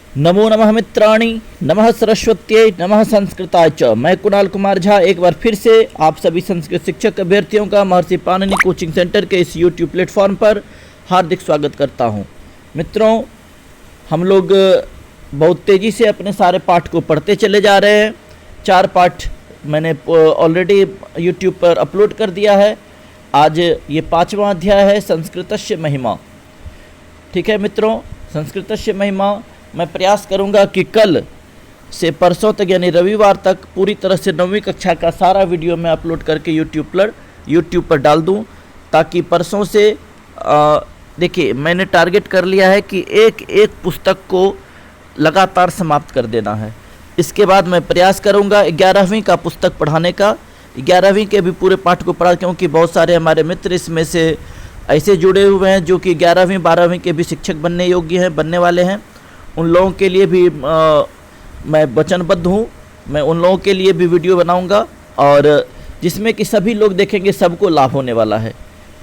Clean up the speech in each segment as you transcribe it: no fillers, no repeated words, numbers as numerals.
नमो नमः मित्राणि, नमः सरस्वत्यै, नमः संस्कृताय च। मैं कुणाल कुमार झा एक बार फिर से आप सभी संस्कृत शिक्षक अभ्यर्थियों का महर्षि पाणिनि कोचिंग सेंटर के इस YouTube प्लेटफॉर्म पर हार्दिक स्वागत करता हूं। मित्रों, हम लोग बहुत तेज़ी से अपने सारे पाठ को पढ़ते चले जा रहे हैं। 4 पाठ मैंने ऑलरेडी YouTube पर अपलोड कर दिया है। आज ये 5वां अध्याय है, संस्कृतस्य महिमा। ठीक है मित्रों, संस्कृतस्य महिमा मैं प्रयास करूंगा कि कल से परसों तक यानी रविवार तक पूरी तरह से 9वीं कक्षा का सारा वीडियो मैं अपलोड करके यूट्यूब पर डाल दूं, ताकि परसों से देखिए मैंने टारगेट कर लिया है कि एक पुस्तक को लगातार समाप्त कर देना है। इसके बाद मैं प्रयास करूंगा 11वीं का पुस्तक पढ़ाने का। 11वीं के भी पूरे पाठ को पढ़ा, क्योंकि बहुत सारे हमारे मित्र इसमें से ऐसे जुड़े हुए हैं जो कि 11वीं 12वीं के भी शिक्षक बनने योग्य हैं, बनने वाले हैं। उन लोगों के लिए भी मैं वचनबद्ध हूँ। मैं उन लोगों के लिए भी वीडियो बनाऊंगा और जिसमें कि सभी लोग देखेंगे, सबको लाभ होने वाला है।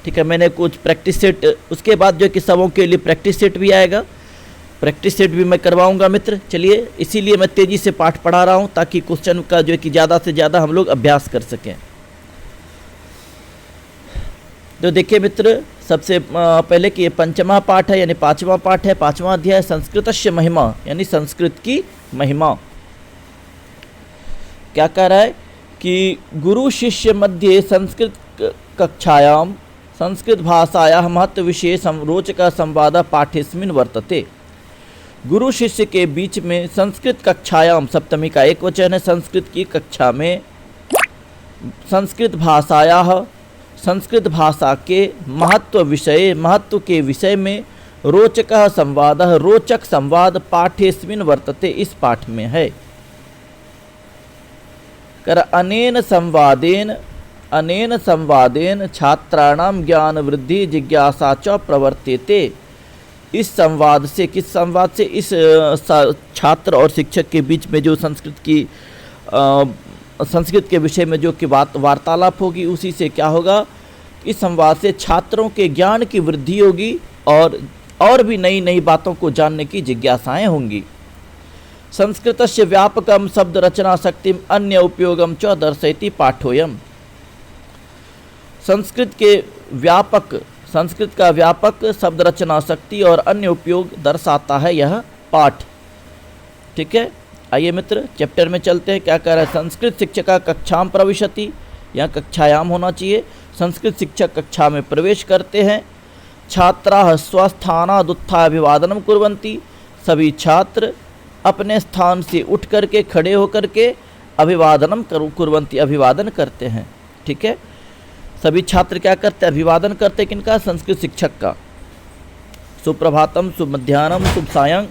ठीक है, मैंने कुछ प्रैक्टिस सेट, उसके बाद जो कि सबों के लिए प्रैक्टिस सेट भी आएगा, प्रैक्टिस सेट भी मैं करवाऊंगा मित्र। चलिए, इसीलिए मैं तेज़ी से पाठ पढ़ा रहा हूँ ताकि क्वेश्चन का जो है कि ज़्यादा से ज़्यादा हम लोग अभ्यास कर सकें। तो देखिए मित्र, सबसे पहले कि ये 5वां पाठ है यानी 5वां पाठ है, 5वां अध्याय संस्कृतस्य महिमा यानी संस्कृत की महिमा। क्या कह रहा है कि गुरु शिष्य मध्य संस्कृत कक्षायां संस्कृत भाषायाः महत्व विषये रोचक संवाद पाठेस्मिन् वर्तते। गुरु शिष्य के बीच में संस्कृत कक्षायां, सप्तमी का एक वचन है, संस्कृत की कक्षा में संस्कृत भाषा के महत्व के विषय में रोचक संवाद पाठेस्मिन् वर्तते, इस पाठ में है। अनेन संवादेन छात्राणां ज्ञान वृद्धि जिज्ञासा च प्रवर्तेते। इस संवाद से, किस संवाद से? इस छात्र और शिक्षक के बीच में जो संस्कृत के विषय में जो कि वार्तालाप होगी, उसी से क्या होगा? इस संवाद से छात्रों के ज्ञान की वृद्धि होगी और भी नई नई बातों को जानने की जिज्ञासाएं होंगी। संस्कृतस्य व्यापकम शब्द रचना शक्तिम अन्य उपयोगम च दर्शयति पाठोयम। संस्कृत का व्यापक शब्द रचना शक्ति और अन्य उपयोग दर्शाता है यह पाठ। ठीक है, आइए मित्र चैप्टर में चलते हैं। क्या कह रहा है? संस्कृत शिक्षका कक्षाम प्रविशति, यहाँ कक्षायाम होना चाहिए। संस्कृत शिक्षक कक्षा में प्रवेश करते हैं। छात्राः स्वस्थानाद् उत्थाय अभिवादनम कुर्वन्ति। सभी छात्र अपने स्थान से उठ करके, खड़े होकर के अभिवादनम कुर्वन्ति, अभिवादन करते हैं। ठीक है, सभी छात्र क्या करते हैं? अभिवादन करते हैं। किनका? संस्कृत शिक्षक का। सुप्रभातम, शुभ मध्याह्नम, शुभ सायं।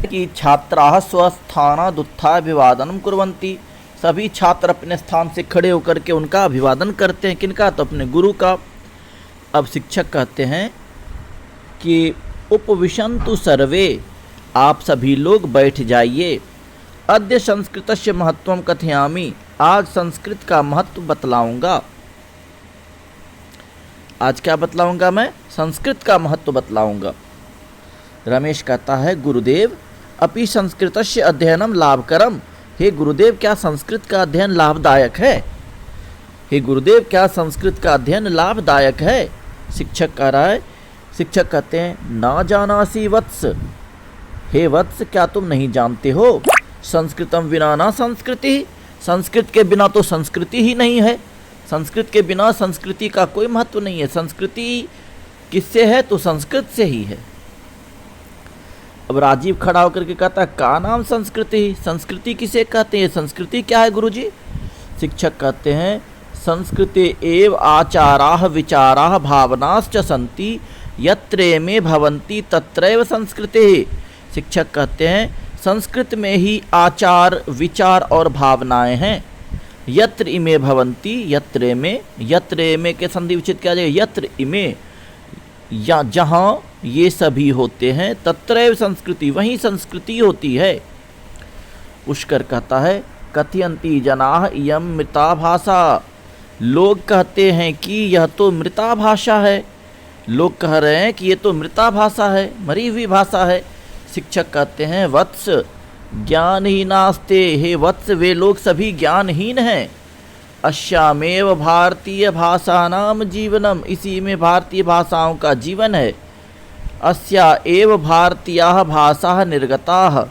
कि छात्राः स्वस्थानाद् उत्थाय अभिवादनम कुर्वन्ति। सभी छात्र अपने स्थान से खड़े होकर के उनका अभिवादन करते हैं। किनका? तो अपने गुरु का। अब शिक्षक कहते हैं कि उपविशन्तु सर्वे, आप सभी लोग बैठ जाइए। अद्य संस्कृतस्य महत्वं कथयामि, आज संस्कृत का महत्व बतलाऊंगा। आज क्या बतलाऊंगा? मैं संस्कृत का महत्व बतलाऊंगा। रमेश कहता है, गुरुदेव अपि संस्कृतस्य अध्ययनम लाभकरम। हे गुरुदेव, क्या संस्कृत का अध्ययन लाभदायक है? हे गुरुदेव, क्या संस्कृत का अध्ययन लाभदायक है? शिक्षक कह रहा है, शिक्षक कहते हैं, ना जानासि वत्स। हे वत्स, क्या तुम नहीं जानते हो? संस्कृतम विना ना संस्कृति। संस्कृत के बिना तो संस्कृति ही नहीं है। संस्कृत के बिना संस्कृति का कोई महत्व नहीं है। संस्कृति किससे है? तो संस्कृत से ही है। अब राजीव खड़ा होकर के कहता है, का नाम संस्कृति? संस्कृति किसे कहते हैं? संस्कृति क्या है गुरुजी? शिक्षक कहते हैं, संस्कृते एव आचाराः विचाराः भावनाश्च सन्ति, यत्र में भवन्ति तत्रैव संस्कृतिः। शिक्षक कहते हैं, संस्कृत में ही आचार, विचार और भावनाएं हैं। यत्र इमे भवन्ति, यत्र में के संधि विच्छेद किया जाएगा। यत्र इमे, या जहाँ ये सभी होते हैं, तत्रैव संस्कृति, वहीं संस्कृति होती है। पुष्कर कहता है, कथयन्ति जनाः इयं मृता भाषा। लोग कहते हैं कि यह तो मृता भाषा है। लोग कह रहे हैं कि ये तो मृता भाषा है, मरी हुई भाषा है। शिक्षक कहते हैं वत्स ज्ञानहीनास्ते, हे वत्स वे लोग सभी ज्ञानहीन हैं। अस्यामेव भारतीय भाषानाम जीवनम, इसी में भारतीय भाषाओं का जीवन है। अस्या एव भारतीयाः भाषाः निर्गताः,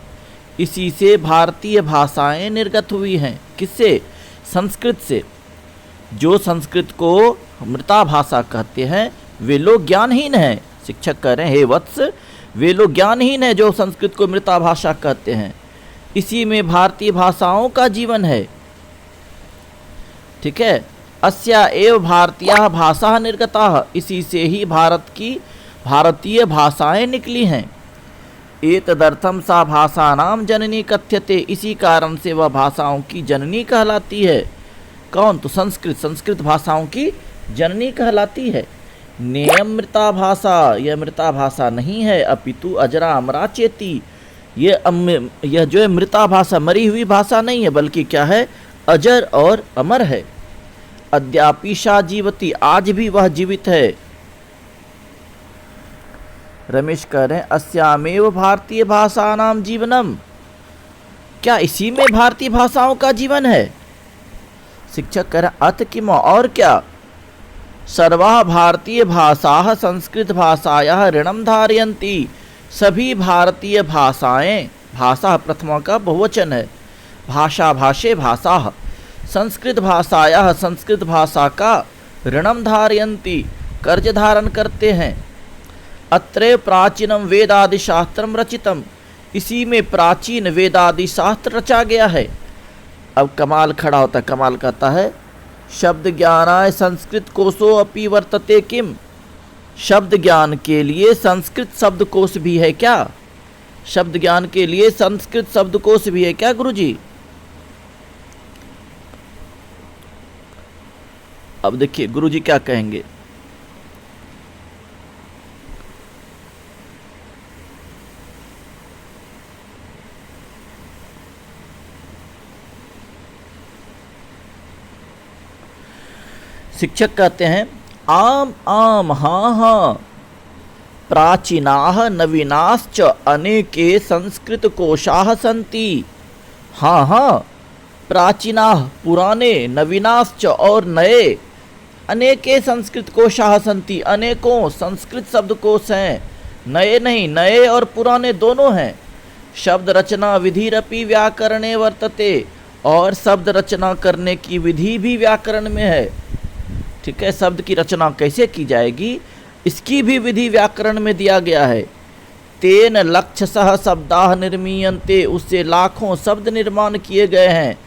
इसी से भारतीय भाषाएं निर्गत हुई हैं। किससे? संस्कृत से। जो संस्कृत को मृता भाषा कहते हैं वे लोग ज्ञानहीन हैं। शिक्षक कह रहे हैं हे वत्स वे लोग ज्ञानहीन हैं जो संस्कृत को मृता भाषा कहते हैं, इसी में भारतीय भाषाओं का जीवन है। ठीक है। अस्या एव भारतीयाः भाषाः निर्गताः, इसी से ही भारत की भारतीय भाषाएं निकली हैं। एतदर्थम सा भाषानाम जननी कथ्यते, इसी कारण से वह भाषाओं की जननी कहलाती है। कौन? तो संस्कृत। संस्कृत भाषाओं की जननी कहलाती है। नेयम मृता भाषा, यह मृता भाषा नहीं है, अपितु अजरा अमरा चेती, यह जो है मृता भाषा, मरी हुई भाषा नहीं है, बल्कि क्या है? अजर और अमर है। अद्यापि सा जीवती, आज भी वह जीवित है। रमेश कह रहे हैं अस्यामेव भारतीय भाषानाम जीवनम, क्या इसी में भारतीय भाषाओं का जीवन है? शिक्षक कह रहे हैं अथ किम, और क्या? सर्वा भारतीय भाषाः संस्कृत भाषायाः ऋणम धारयन्ति, सभी भारतीय भाषाएं, भाषा प्रथमा का बहुवचन है, भाषा भाषे भाषाः, संस्कृत भाषायाः संस्कृत भाषा का ऋणम धारयन्ति कर्ज धारण करते हैं। अत्र प्राचीनम वेदादि शास्त्रम रचितम, इसी में प्राचीन वेदादि शास्त्र रचा गया है। अब कमाल खड़ा होता है, कमाल कहता है शब्द ज्ञानाय संस्कृत कोशो अपि वर्तते किम, शब्द ज्ञान के लिए संस्कृत शब्दकोश भी है क्या? शब्द ज्ञान के लिए संस्कृत शब्दकोश भी है क्या गुरुजी? अब देखिए गुरुजी क्या कहेंगे। शिक्षक कहते हैं आम आम, हाँ हाँ, प्राचीनाः नवीनाश्च अनेके संस्कृत कोशाः सन्ति, हाँ हाँ, प्राचीनाः पुराने, नवीनाश्च और नए, अनेके संस्कृत कोशाः सन्ति, अनेकों संस्कृत शब्दकोश हैं। नए नहीं, नए और पुराने दोनों हैं। शब्द रचना विधिरपि व्याकरणे वर्तते, और शब्द रचना करने की विधि भी व्याकरण में है। ठीक है, शब्द की रचना कैसे की जाएगी इसकी भी विधि व्याकरण में दिया गया है। तेन लक्षशः शब्दाः निर्मीयन्ते, उससे लाखों शब्द निर्माण किए गए हैं।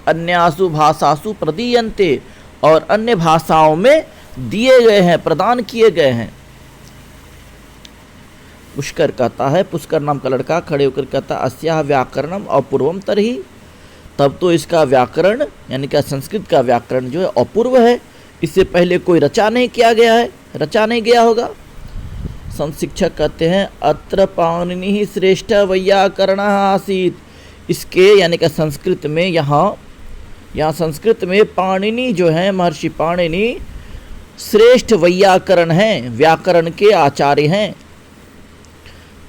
अन्यासु भाषासु प्रदीयन्ते, और अन्य भाषाओं में दिए गए हैं, प्रदान किए गए हैं। पुष्कर कहता है, पुष्कर नाम का लड़का खड़े होकर कहता है अस्याः व्याकरणम अपूर्वम तरही, तब तो इसका व्याकरण यानी कि संस्कृत का व्याकरण जो है अपूर्व है, इससे पहले कोई रचा नहीं किया गया है, रचा नहीं गया होगा। शिक्षक कहते हैं अत्र पाणिनि श्रेष्ठ वैयाकरण आसीत, इसके यानी कि संस्कृत में यहाँ संस्कृत में पाणिनि जो है, महर्षि पाणिनि श्रेष्ठ वैयाकरण हैं, व्याकरण के आचार्य हैं।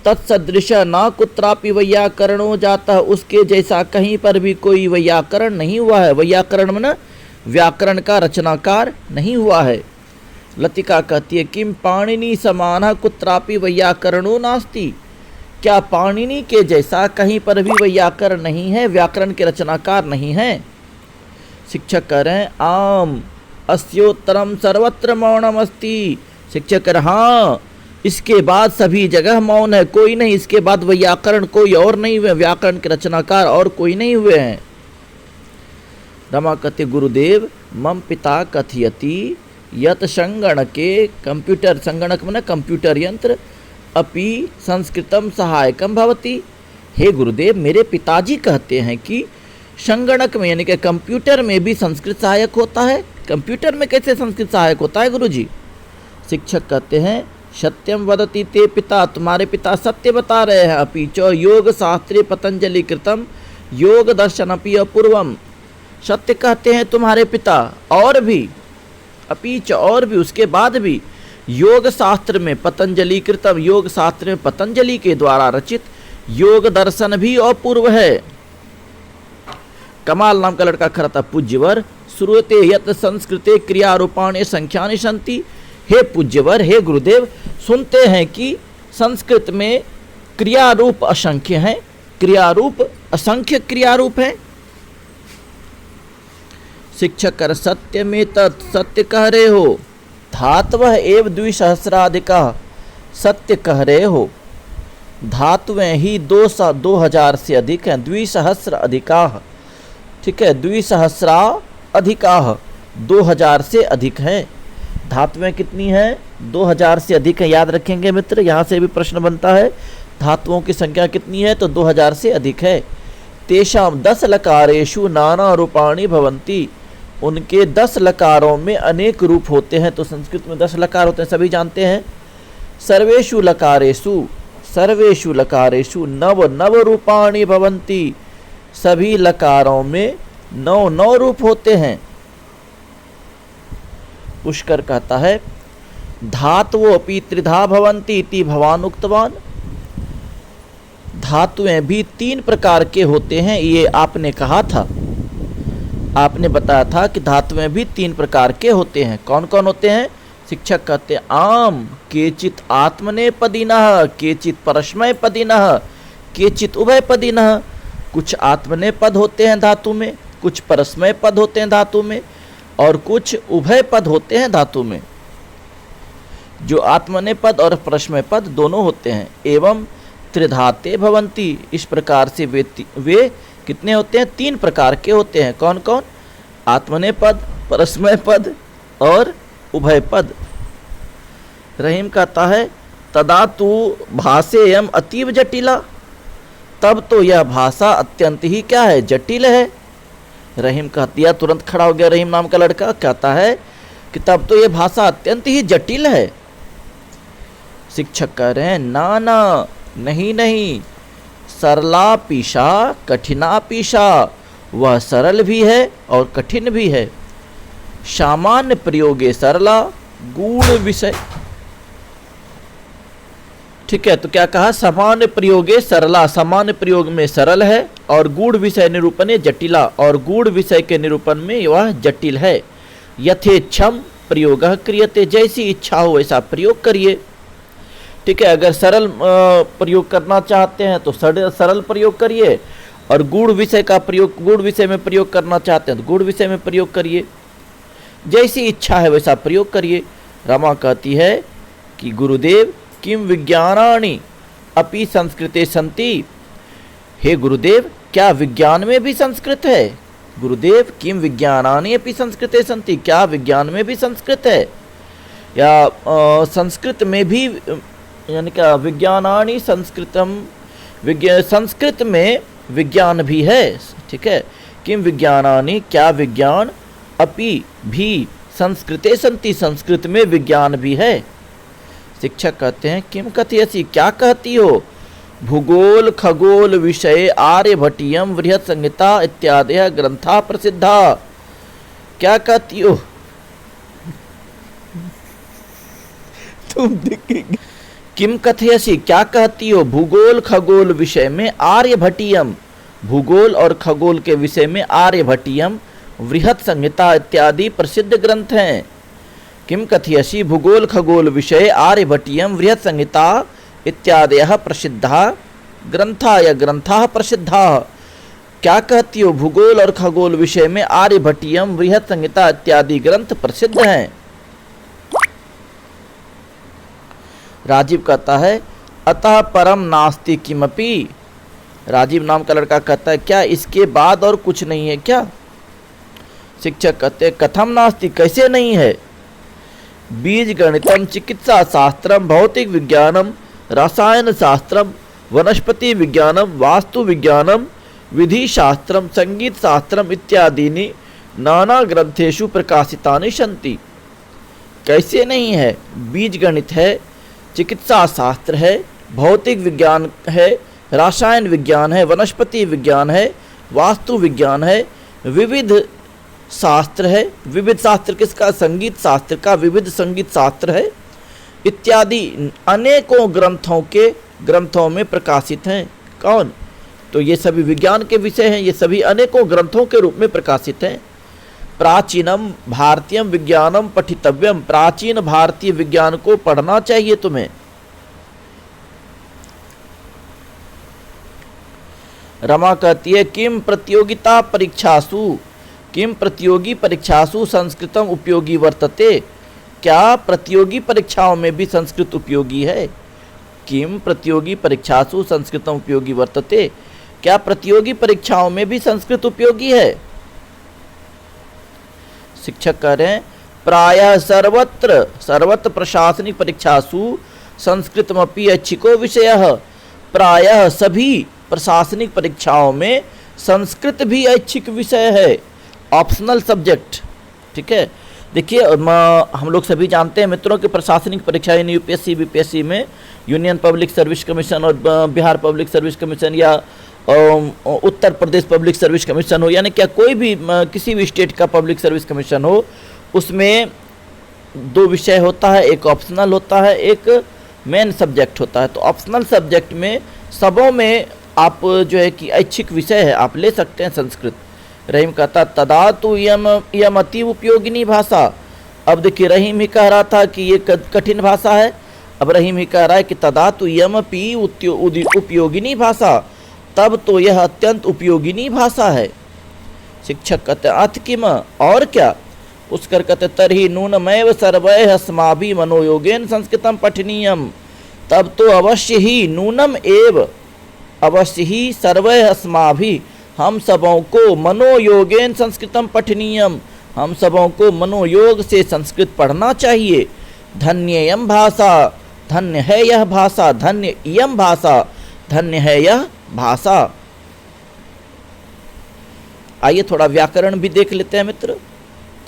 तत्सदृश न कुत्रापि वैयाकरणो जाता, उसके जैसा कहीं पर भी कोई वैयाकरण नहीं हुआ है। वैयाकरण में व्याकरण का रचनाकार नहीं हुआ है। लतिका कहती है किम पाणिनि समानः कुत्रापि वैयाकरणो नास्ति, क्या पाणिनि के जैसा कहीं पर भी वैयाकरण नहीं है, व्याकरण के रचनाकार नहीं है। शिक्षक कह रहे हैं आम अस्योत्तरम सर्वत्र मौनम अस्ति, शिक्षक कह रहे हाँ, इसके बाद सभी जगह मौन है, कोई नहीं, इसके बाद व्याकरण कोई और नहीं हुए, व्याकरण के रचनाकार और कोई नहीं हुए हैं। रमा कहते गुरुदेव मम पिता कथयति यत संगणके कंप्यूटर, संगणक में कंप्यूटर यंत्र अपि संस्कृतम सहायकम भवति, हे गुरुदेव मेरे पिताजी कहते हैं कि संगणक में यानी कि कंप्यूटर में भी संस्कृत सहायक होता है। कंप्यूटर में कैसे संस्कृत सहायक होता है गुरुजी? शिक्षक कहते हैं सत्यम वदति ते पिता, तुम्हारे पिता सत्य बता रहे हैं। अपि च योग शास्त्रे पतंजलि कृतम योग दर्शन अपि अपूर्वम, सत्य कहते हैं तुम्हारे पिता, और भी अपीच और भी उसके बाद भी योग शास्त्र में पतंजलि कृतम, योग शास्त्र में पतंजलि के द्वारा रचित योग दर्शन भी अपूर्व है। कमाल नाम का लड़का खड़ा था। पूज्यवर श्रूयते यत् संस्कृते क्रियारूपाणि संख्यानि सन्ति। हे पूज्यवर, हे गुरुदेव, सुनते हैं कि संस्कृत में क्रियारूप असंख्य हैं, क्रियारूप असंख्य क्रियारूप हैं। शिक्षक कर सत्य में तत्, सत्य कह रहे हो। धातवः एव द्विसहस्राधिका, सत्य कह रहे हो। धातुएं ही 2000 से अधिक हैं। द्विसहस्र अधिका, ठीक है, द्विसहस्रा अधिका 2000 से अधिक है। धातुएं कितनी हैं? 2000 से अधिक है। याद रखेंगे मित्र, यहाँ से भी प्रश्न बनता है धातुओं की संख्या कितनी है, तो 2000 से अधिक है। तेषाम 10 लकारेषु नाना रूपाणि भवन्ति। उनके 10 लकारों में अनेक रूप होते हैं। तो संस्कृत में 10 लकार होते हैं, सभी जानते हैं। सर्वेषु लकारेषु, सर्वेषु लकारेषु नव नव रूपाणि भवन्ति। सभी लकारों में 9 रूप होते हैं। पुष्कर कहता है धातवो अपि त्रिधा भवन्ति इति भवान उक्तवान। धातुएं भी 3 प्रकार के होते हैं, ये आपने कहा था। आपने बताया था कि धातुएं भी 3 प्रकार के होते हैं। कौन कौन होते हैं? शिक्षक कहते हैं आम केचित आत्मनेपदिनः, केचित परस्मैपदिनः, केचित उभयपदिनः। कुछ आत्मनेपद होते हैं धातु में, कुछ परस्मय पद होते हैं धातु में, और कुछ उभय पद होते हैं धातु में। जो आत्मनेपद और परस्मय पद दोनों होते हैं। एवं त्रिधाते भवन्ति, इस प्रकार से वे कितने होते हैं? 3 प्रकार के होते हैं। कौन कौन? आत्मनेपद, परस्मय पद और उभय पद। रहीम कहता है तदा तु भाषेयम अतीव जटिला, तब तो यह भाषा अत्यंत ही क्या है? जटिल है। रहीम कहती है, तुरंत खड़ा हो गया रहीम नाम का लड़का, कहता है कि तब तो यह भाषा अत्यंत ही जटिल है। शिक्षक कह रहे हैं ना ना, नहीं नहीं, सरला पीशा कठिना पीशा, वह सरल भी है और कठिन भी है। सामान्य प्रयोगे सरला, गूढ़ विषय, ठीक है। तो क्या कहा? सामान्य प्रयोगे सरला, सामान्य प्रयोग में सरल है, और गूढ़ विषय निरूपणे जटिला, और गूढ़ विषय के निरूपण में वह जटिल है। यथेच्छम प्रयोगः क्रियते, जैसी इच्छा हो वैसा प्रयोग करिए, ठीक है। अगर सरल प्रयोग करना चाहते हैं तो सरल प्रयोग करिए, और गूढ़ विषय का प्रयोग, गूढ़ विषय में प्रयोग करना चाहते हैं तो गूढ़ विषय में प्रयोग करिए। जैसी इच्छा है वैसा प्रयोग करिए। रमा कहती है कि गुरुदेव किम विज्ञानानि अपि संस्कृते सन्ति। हे गुरुदेव, क्या विज्ञान में भी संस्कृत है? गुरुदेव किम विज्ञानानि अपि संस्कृते सन्ति, क्या विज्ञान में भी संस्कृत है? या संस्कृत में भी, यानी क्या विज्ञानानि संस्कृतम, संस्कृत में विज्ञान भी है, ठीक है। किम विज्ञानानि, क्या विज्ञान, अपि भी संस्कृते सन्ति, संस्कृत में विज्ञान भी है। शिक्षक कहते हैं किम कथयसि, क्या कहती हो? भूगोल खगोल विषय आर्यभटीयम बृहत् संहिता इत्यादि ग्रंथा प्रसिद्धा। क्या कहती हो तुम? देखेंगे किम कथयसि, क्या कहती हो? भूगोल खगोल विषय में आर्यभटीयम, भूगोल और खगोल के विषय में आर्यभटीयम बृहत् संहिता इत्यादि प्रसिद्ध ग्रंथ हैं। किम कथयसि भूगोल खगोल विषय आर्यभटीयम बृहत् संहिता इत्यादयः प्रसिद्धा ग्रंथा या ग्रंथाः प्रसिद्धाः। क्या कहती हो? भूगोल और खगोल विषय में आर्यभटीयम बृहत् संहिता इत्यादि ग्रंथ प्रसिद्ध हैं। राजीव कहता है अतः परम नास्ति किमपि। राजीव नाम का लड़का कहता है क्या इसके बाद और कुछ नहीं है क्या? शिक्षक कहते हैं कथम नास्ति, कैसे नहीं है? बीज गणितम, चिकित्सा शास्त्रम, भौतिक विज्ञानम, रसायन शास्त्रम, वनस्पति विज्ञानम, वास्तु विज्ञानम, विधि शास्त्रम, संगीत शास्त्रम इत्यादि नाना ग्रंथेषु प्रकाशितानि सन्ति। कैसे नहीं है? बीज गणित है, चिकित्सा शास्त्र है, भौतिक विज्ञान है, रसायन विज्ञान है, वनस्पति विज्ञान है, वास्तु विज्ञान है, विविध शास्त्र है। विविध शास्त्र किसका? संगीत शास्त्र का विविध संगीत शास्त्र है। इत्यादि अनेकों ग्रंथों में प्रकाशित हैं। कौन? तो ये सभी विज्ञान के विषय हैं, ये सभी अनेकों ग्रंथों के रूप में प्रकाशित हैं। प्राचीनम भारतीयम विज्ञानम पठितव्यम, प्राचीन भारतीय विज्ञान को पढ़ना चाहिए तुम्हें। रमा कहती है किम प्रतियोगिता परीक्षासु, किम प्रतियोगी परीक्षासु संस्कृतम उपयोगी वर्तते, क्या प्रतियोगी परीक्षाओं में भी संस्कृत उपयोगी है? किम प्रतियोगी परीक्षासु संस्कृतम उपयोगी वर्तते, क्या प्रतियोगी परीक्षाओं में भी संस्कृत उपयोगी है? शिक्षक कह रहे हैं प्रायः सर्वत्र प्रशासनिक परीक्षासु संस्कृतमपि ऐच्छिको विषयः, प्रायः सभी प्रशासनिक परीक्षाओं में संस्कृत भी ऐच्छिक विषय है, ऑप्शनल सब्जेक्ट। ठीक है, देखिए हम लोग सभी जानते हैं मित्रों कि प्रशासनिक परीक्षा यानी यूपीएससी बीपीएससी में यूनियन पब्लिक सर्विस कमीशन और बिहार पब्लिक सर्विस कमीशन या Uttar Pradesh public service commission हो, यानी क्या कोई भी किसी भी स्टेट का पब्लिक सर्विस कमीशन हो, उसमें दो विषय होता है, एक ऑप्शनल होता है, एक मेन सब्जेक्ट होता है। तो ऑप्शनल सब्जेक्ट में सबों में आप जो है कि ऐच्छिक विषय है, आप ले सकते हैं संस्कृत। रहीम कहता तदा तो यम अति उपयोगिनी भाषा। अब देखिए रहीम ही कह रहा था कि ये कठिन भाषा है, अब रहीम ही कह रहा है कि तदा तो यम पी उपयोगिनी भाषा, तब तो यह अत्यंत उपयोगिनी भाषा है। शिक्षक कहते अथ किम, और क्या? उसकर कहते तर्हि नूनमेव सर्वैः अस्माभिः मनोयोगेन संस्कृतं पठनीयम, तब तो अवश्य ही नूनम एव, अवश्य ही सर्वैः अस्माभिः हम सबों को मनोयोगेन संस्कृतम पठनीयम, हम सबों को मनोयोग से संस्कृत पढ़ना चाहिए। धन्ययम भाषा, धन्य है यह भाषा, धन्य इयम भाषा, धन्य है यह भाषा। आइए थोड़ा व्याकरण भी देख लेते हैं मित्र।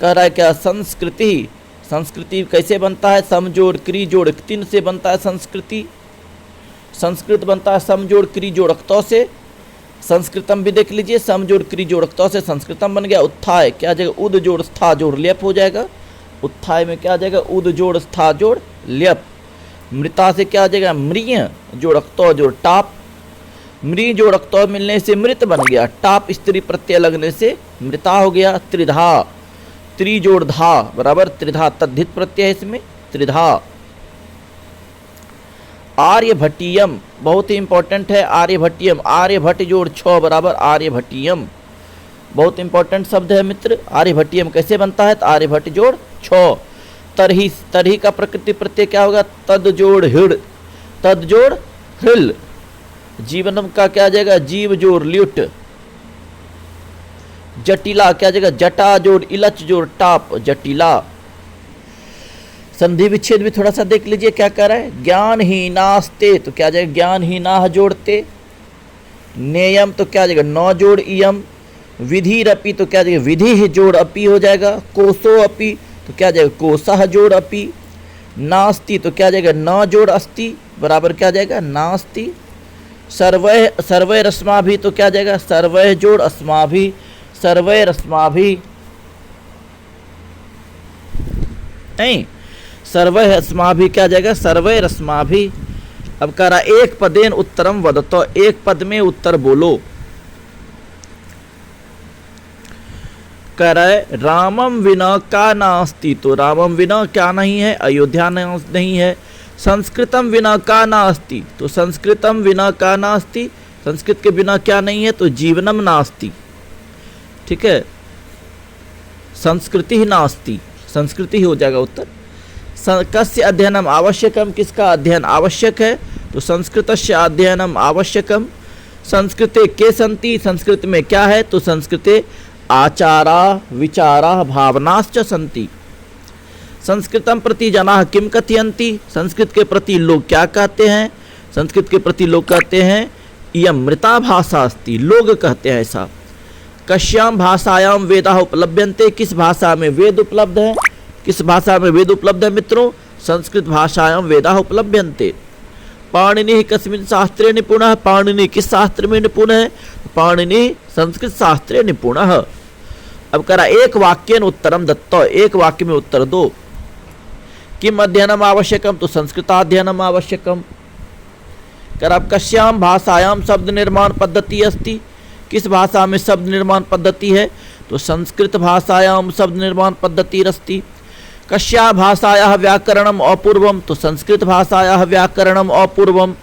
कह रहा है क्या संस्कृति, संस्कृति कैसे बनता है? समजोड़ क्री जोड़ तीन से बनता है संस्कृति। संस्कृत बनता है समजोड़ क्री जोड़कतों से। संस्कृतम भी देख लीजिए, समजोड़ क्री जोड़कतों से संस्कृतम बन गया। उत्थाय क्या आ जाएगा? उद जोड़ स्था जोड़ ल्यप हो जाएगा। उत्थाय में क्या आ जाएगा? उद जोड़ स्था जोड़ ल्यप। मृता से क्या आ जाएगा? मृय जोड़कतों जोड़ टाप, मृ जोड़कतों मिलने से मृत बन गया। टाप स्त्री प्रत्यय लगने से मृता हो गया। त्रिधा, त्रि जोड़ धा बराबर त्रिधा, तद्धित प्रत्यय है इसमें त्रिधा। आर्यभट्टियम बहुत ही इंपॉर्टेंट है। आर्यभट्टियम, आर्यभट्ट जोड़ छ बराबर आर्यभट्टियम, बहुत इंपॉर्टेंट शब्द है मित्र। आर्यभट्टियम कैसे बनता है? तो आर्यभट्ट जोड़ छ। तरही, तरही का प्रकृति प्रत्यय क्या होगा? तद जोड़ हिड़, तद जोड़ हिल। जीवनम का क्या आ जाएगा? जीव जोड़ ल्युट। जटिला क्या आ जाएगा? जटा जोड़ इलच जोड़ टाप, जटिला। संधि विच्छेद भी थोड़ा सा देख लीजिए क्या कह रहा है। ज्ञान ही नास्ते तो क्या आ जाएगा? ज्ञान ही नाह जोड़ते। नेयम तो क्या आ जाएगा? नौ जोड़ इयम। विधि रपि तो क्या आ जाएगा? विधि ही जोड़ अपि हो जाएगा। कोसो अपि तो क्या आ जाएगा? कोसह जोड़ अपि। नास्ति तो क्या आ जाएगा? न जोड़ अस्ति बराबर क्या आ जाएगा? नास्ति। सर्वैः, सर्वैः रस्माभिः तो क्या आ जाएगा? सर्वैः जोड़ अस्माभिः, सर्वैः रस्माभिः नहीं, सर्वैः अस्माभिः क्या आ जाएगा? सर्वैः रस्माभिः। अब कह रहा एक पदेन उत्तरम वदतो, एक पद में उत्तर बोलो। कह रहा है रामम विना का नास्ति, तो रामम विना क्या नहीं है? अयोध्या नहीं है। संस्कृतम विना का नास्ति, तो संस्कृतम विना का नास्ति, संस्कृत के बिना क्या नहीं है? तो जीवनम नास्ति। ठीक है, संस्कृति ही नास्ति, संस्कृति ही हो जाएगा उत्तर। कस्य अध्ययनम आवश्यकम, किसका अध्ययन आवश्यक है? तो संस्कृतस्य अध्ययनम आवश्यकम। संस्कृते के सन्ति, संस्कृत में क्या है? तो संस्कृते आचारा विचारा भावनाश्च सन्ति। संस्कृतम प्रति जनाः किम कथयन्ति, संस्कृत के प्रति लोग क्या कहते हैं? संस्कृत के प्रति लोग कहते हैं इयं मृता भाषा अस्ति, लोग कहते हैं ऐसा। कस्याम भाषायां वेदाः उपलभ्यन्ते, किस भाषा में वेद उपलब्ध है? किस भाषा में वेद उपलब्ध है मित्रों? संस्कृत भाषायां वेदाः उपलभ्यन्ते। पाणिनि कस्मिन् शास्त्रे निपुणः, पाणिनि किस शास्त्र में निपुण है? पाणिनि संस्कृत शास्त्रे निपुणः। अब करा एक वाक्येन उत्तरम दत्तो, एक वाक्य में उत्तर दो। किम अध्ययनम आवश्यकम, तो संस्कृताध्ययनम आवश्यकम। कर अब कस्याम भाषायाम शब्द निर्माण पद्धति अस्ति, किस भाषा में शब्द निर्माण पद्धति है, तो संस्कृत भाषायाम शब्द निर्माण पद्धति अस्ति। कस्या भाषायाः व्याकरणम अपूर्वम, तो संस्कृत भाषायाः व्याकरणम अपूर्वम।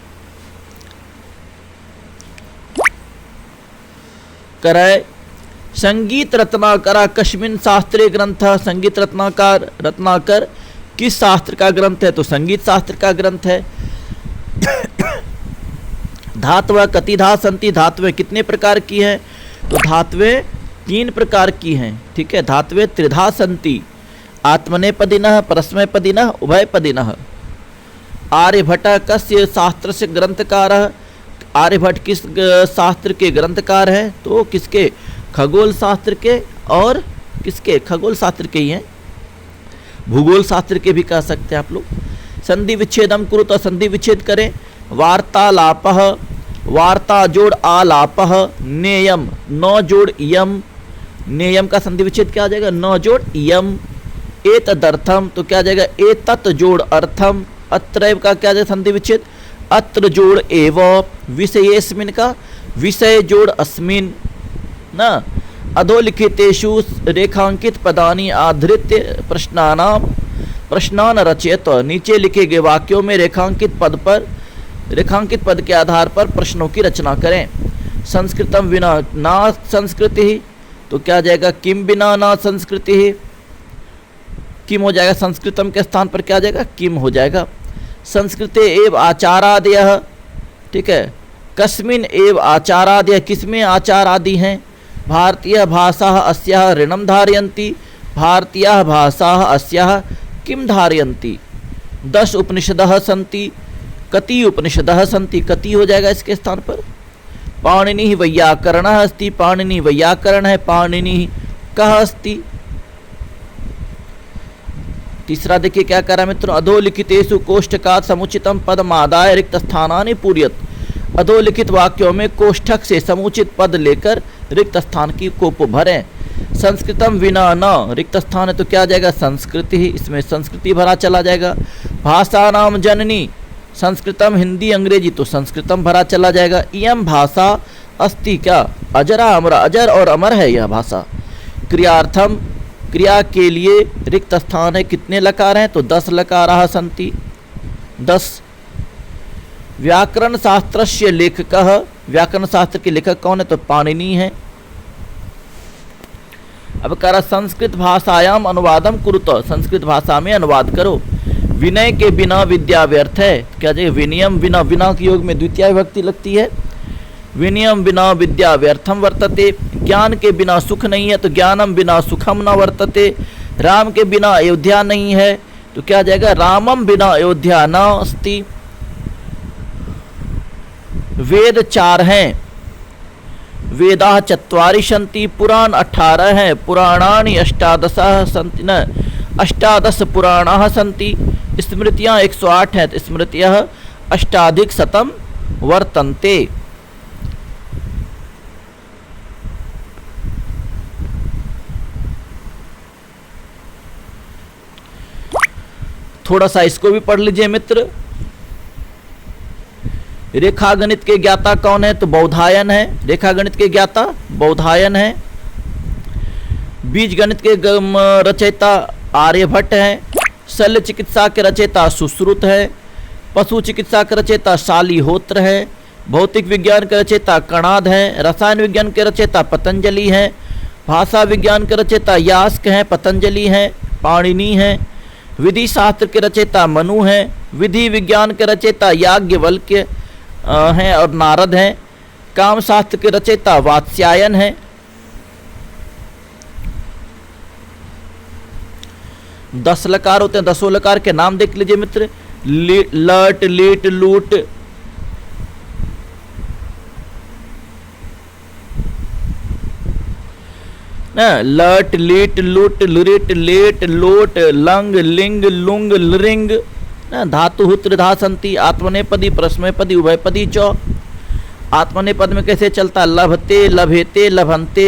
करय संगीत रत्नाकर कस्मिन् शास्त्रे ग्रंथ, संगीत रत्नाकर किस शास्त्र का ग्रंथ है, तो संगीत शास्त्र का ग्रंथ है। धातव कतिधा संति, धातुएं कितने प्रकार की हैं, तो धातुएं 3 प्रकार की हैं। ठीक है, धातुएं त्रिधा संति, आत्मनेपदिनः, परस्मैपदिनः, उभयपदिनः। आर्यभट्ट कस्य शास्त्र से ग्रंथकारः, आर्यभट्ट किस शास्त्र के ग्रंथकार हैं, तो किसके, खगोल शास्त्र के, और किसके, खगोल शास्त्र के ही हैं, भूगोल शास्त्र के भी कह सकते हैं आप लोग। संधि विच्छेदम कुरु, तो संधि विच्छेद करें। वार्तालापः, वार्ता जोड़ आलापः, नेयम, न जोड़ यम, नेयम का संधि विच्छेद क्या आ जाएगा, न जोड़ यम। एतदर्थम, तो क्या आ जाएगा, एतत् जोड़ अर्थम। अत्रैव का क्या आ जाएगा संधि विच्छेद, अत्र जोड़ एव। विषयेस्मिन् का विषय जोड़ अस्मिन् ना। अधोलिखितेषु रेखांकित पदानि आधृत्य प्रश्नान रचयत, नीचे लिखे गए वाक्यों में रेखांकित पद के आधार पर प्रश्नों की रचना करें। संस्कृतम विना ना संस्कृति, तो क्या जाएगा, किम बिना ना संस्कृति, किम हो जाएगा, संस्कृतम के स्थान पर क्या आ जाएगा, किम हो जाएगा। संस्कृते एव आचारादयः, ठीक है, कस्मिन् एव आचारादयः, किसमें आचार आदि हैं। भारतीय भाषा अस्याः ऋणम धारयन्ति, भारतीय भाषा अस्याः किम धारयन्ति। 10 उपनिषदः सन्ति, कति उपनिषदः सन्ति, कति हो जाएगा इसके स्थान पर। पाणिनि वैयाकरणः अस्ति, पाणिनि वैयाकरण है, पाणिनि कः अस्ति। तीसरा देखिए क्या कह रहा है मित्रों, अधोलिखितेषु कोष्ठकात् समुचितम पदमादाय रिक्त स्थानानि पूरयत, अधोलिखित वाक्यों में कोष्ठक से समुचित पद लेकर रिक्त स्थान को भरें। संस्कृतम विना न, रिक्त स्थान है तो क्या आ जाएगा, संस्कृति, इसमें संस्कृति भरा चला जाएगा। भाषा नाम जननी, संस्कृतम हिंदी अंग्रेजी, तो संस्कृतम भरा चला जाएगा। इयम भाषा अस्ति, क्या अजरा अमरा, अजर और अमर है यह भाषा। क्रियार्थम, क्रिया के लिए रिक्त स्थान है, कितने लकार हैं, तो 10 लकाराः सन्ति, 10। व्याकरण शास्त्रस्य लेखकः, व्याकरण शास्त्र के लेखक कौन है, तो पाणिनि है। अब कह रहा संस्कृत भाषायाम अनुवादम कुरुत, संस्कृत भाषा में अनुवाद करो। विनय के बिना विद्या व्यर्थ है, क्या चाहिए, विनयम बिना, बिना के योग में द्वितीय विभक्ति लगती है। विनयम बिना विद्या व्यर्थम वर्तते, ज्ञान के बिना सुख नहीं है, तो ज्ञानम बिना सुखम न वर्तते। राम के बिना अयोध्या नहीं है, तो क्या जाएगा, रामम बिना अयोध्या न अस्ति। वेद 4 हैं, वेदाः 4 सन्ति, पुराण 18 हैं, पुराणानि 18 सन्ति, न 18 पुराणाः सन्ति। स्मृतियाँ 108 हैं, तो स्मृतियः अष्टाधिकशतम वर्तन्ते। थोड़ा सा इसको भी पढ़ लीजिए मित्र। रेखा गणित के ज्ञाता कौन है, तो बौधायन है, रेखा गणित के ज्ञाता बौधायन है। बीज गणित के रचयिता आर्यभट्ट हैं। शल्य चिकित्सा के रचयिता सुश्रुत है। पशु चिकित्सा के रचयिता शालिहोत्र है। भौतिक विज्ञान के रचयिता कणाद हैं। रसायन विज्ञान के रचयिता पतंजलि हैं। भाषा विज्ञान के रचयिता यास्क हैं, पतंजलि हैं, पाणिनि हैं। विधि शास्त्र के रचयिता मनु हैं। विधि विज्ञान के रचयिता याज्ञवल्क्य हैं और नारद हैं। काम शास्त्र के रचयिता वात्स्यायन हैं। 10 लकार होते हैं, 10 लकार के नाम देख लीजिए मित्र। लट, लीट, लूट, लट, लीट, लुट, लुरिट, लेट, लोट, लंग, लिंग, लुंग, लृंग। धातु त्रिधा सन्ति, आत्मनेपदी, परस्मैपदी, उभयपदी च। आत्मनेपद में कैसे चलता है, लभते, लभेते, लभंते।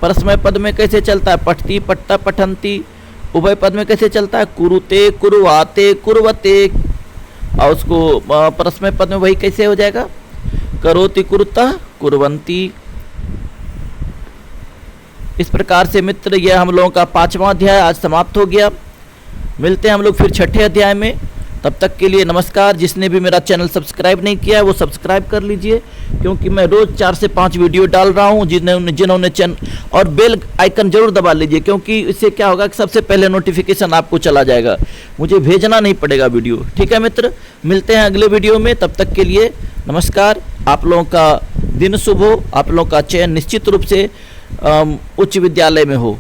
परस्मैपद में कैसे चलता है, पठती, पट्टा, पठंती। उभय पद में कैसे चलता है, कुरुते, कुरुवाते, कुर्वते। और उसको परस्मै पद में वही कैसे हो जाएगा, करोति, कुरुतः, कुर्वन्ति। इस प्रकार से मित्र यह हम लोगों का 5वां अध्याय आज समाप्त हो गया। मिलते हैं हम लोग फिर 6ठे अध्याय में। तब तक के लिए नमस्कार। जिसने भी मेरा चैनल सब्सक्राइब नहीं किया है वो सब्सक्राइब कर लीजिए, क्योंकि मैं रोज़ 4 से 5 वीडियो डाल रहा हूँ। जिन्होंने चैनल और बेल आइकन जरूर दबा लीजिए, क्योंकि इससे क्या होगा कि सबसे पहले नोटिफिकेशन आपको चला जाएगा, मुझे भेजना नहीं पड़ेगा वीडियो। ठीक है मित्र, मिलते हैं अगले वीडियो में। तब तक के लिए नमस्कार। आप लोगों का दिन शुभ हो, आप लोगों का चयन निश्चित रूप से उच्च विद्यालय में हो।